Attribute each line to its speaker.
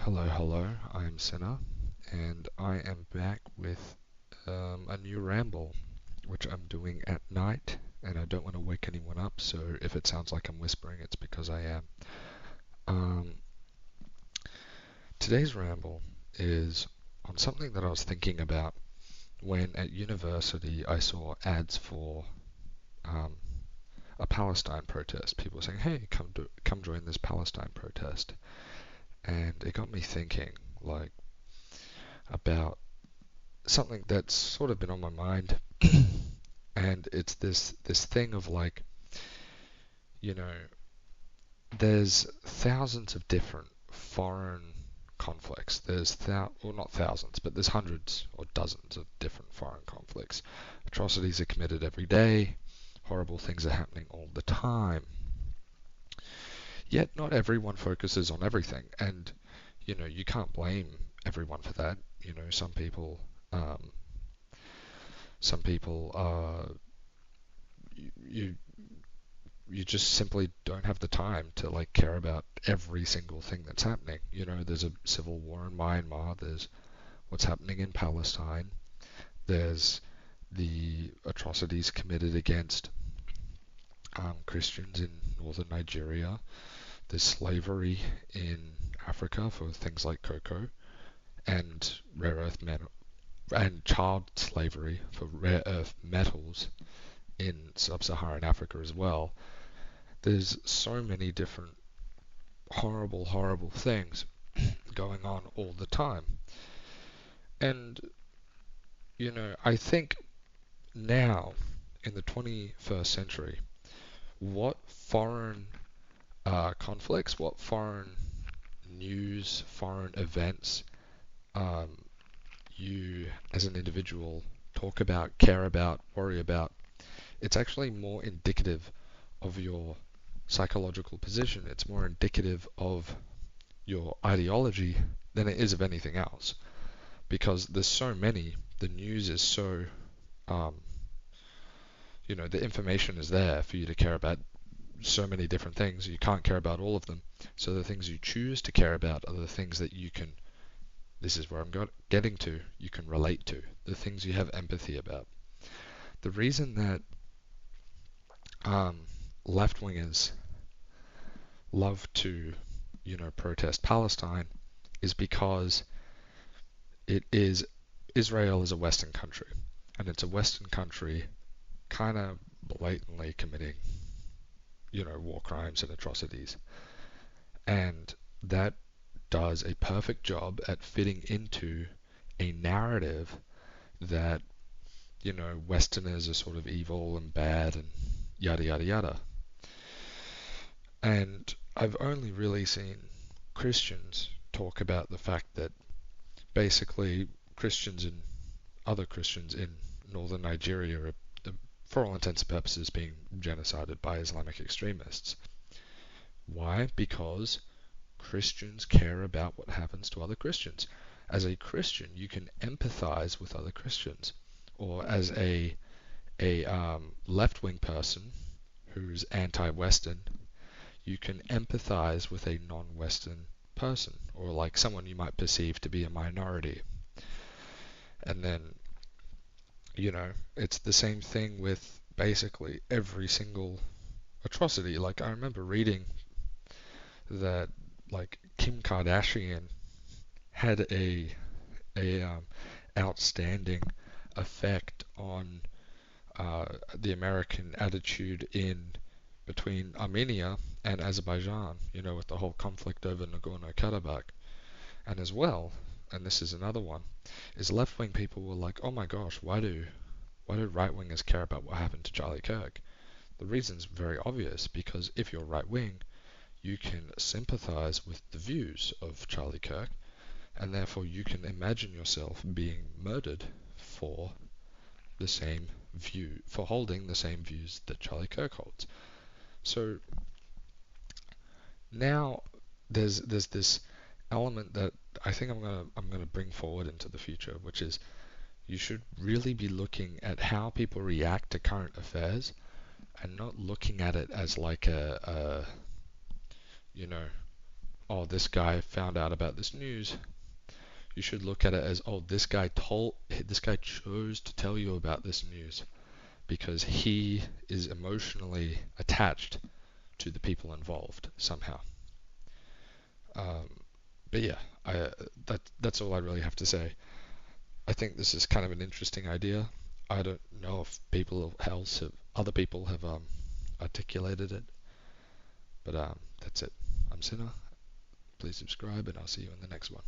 Speaker 1: Hello, I am Senna, and I am back with a new ramble, which I'm doing at night, and I don't want to wake anyone up, so if it sounds like I'm whispering, it's because I am. Um, Today's ramble is on something that I was thinking about when at university I saw ads for um, a Palestine protest. People saying, "Hey, come join this Palestine protest," and it got me thinking, like, about something that's sort of been on my mind, and it's this thing of like, you know, there's thousands of different foreign conflicts. Well, not thousands, but there's hundreds or dozens of different foreign conflicts. Atrocities are committed every day. Horrible things are happening all the time. Yet not everyone focuses on everything, and you can't blame everyone for that. Um, some people you you just simply don't have the time to like care about every single thing that's happening. There's a civil war in Myanmar, there's what's happening in Palestine, there's the atrocities committed against Christians in northern Nigeria, there's slavery in Africa for things like cocoa, and rare earth metal, and child slavery for rare earth metals in sub-Saharan Africa as well. There's so many different horrible things going on all the time. And, I think now, in the 21st century, what foreign conflicts, what foreign news, foreign events um, you as an individual talk about, care about, worry about, it's actually more indicative of your psychological position. It's more indicative of your ideology than it is of anything else. Because there's so many, the news is so, um, the information is there for you to care about so many different things. You can't care about all of them. So the things you choose to care about are the things that you can, this is where getting to, you can relate to, the things you have empathy about. The reason that um, left wingers love to, protest Palestine is because it is Israel is a Western country, and it's a Western country kind of blatantly committing, war crimes and atrocities. And that does a perfect job at fitting into a narrative that, Westerners are sort of evil and bad and yada yada yada. And I've only really seen Christians talk about the fact that basically Christians and other Christians in northern Nigeria are, for all intents and purposes, being genocided by Islamic extremists. Why? Because Christians care about what happens to other Christians. As a Christian, you can empathize with other Christians, or as a left-wing person who's anti-Western, you can empathize with a non-Western person, or like someone you might perceive to be a minority. And then, it's the same thing with basically every single atrocity. Like I remember reading that like Kim Kardashian had a outstanding effect on the American attitude in between Armenia and Azerbaijan, with the whole conflict over Nagorno-Karabakh. And as well, and this is another one, is left-wing people were like, oh my gosh, why do right-wingers care about what happened to Charlie Kirk? The reason's very obvious, because if you're right-wing, you can sympathize with the views of Charlie Kirk, and therefore you can imagine yourself being murdered for for holding the same views that Charlie Kirk holds. So now there's this element that I think I'm gonna bring forward into the future, which is you should really be looking at how people react to current affairs and not looking at it as like a you know oh, this guy found out about this news. You should look at it as, oh, this guy chose to tell you about this news because he is emotionally attached to the people involved somehow. Um, but yeah, that's all I really have to say. I think this is kind of an interesting idea. I don't know if other people have articulated it, but that's it. I'm Sinner. Please subscribe, and I'll see you in the next one.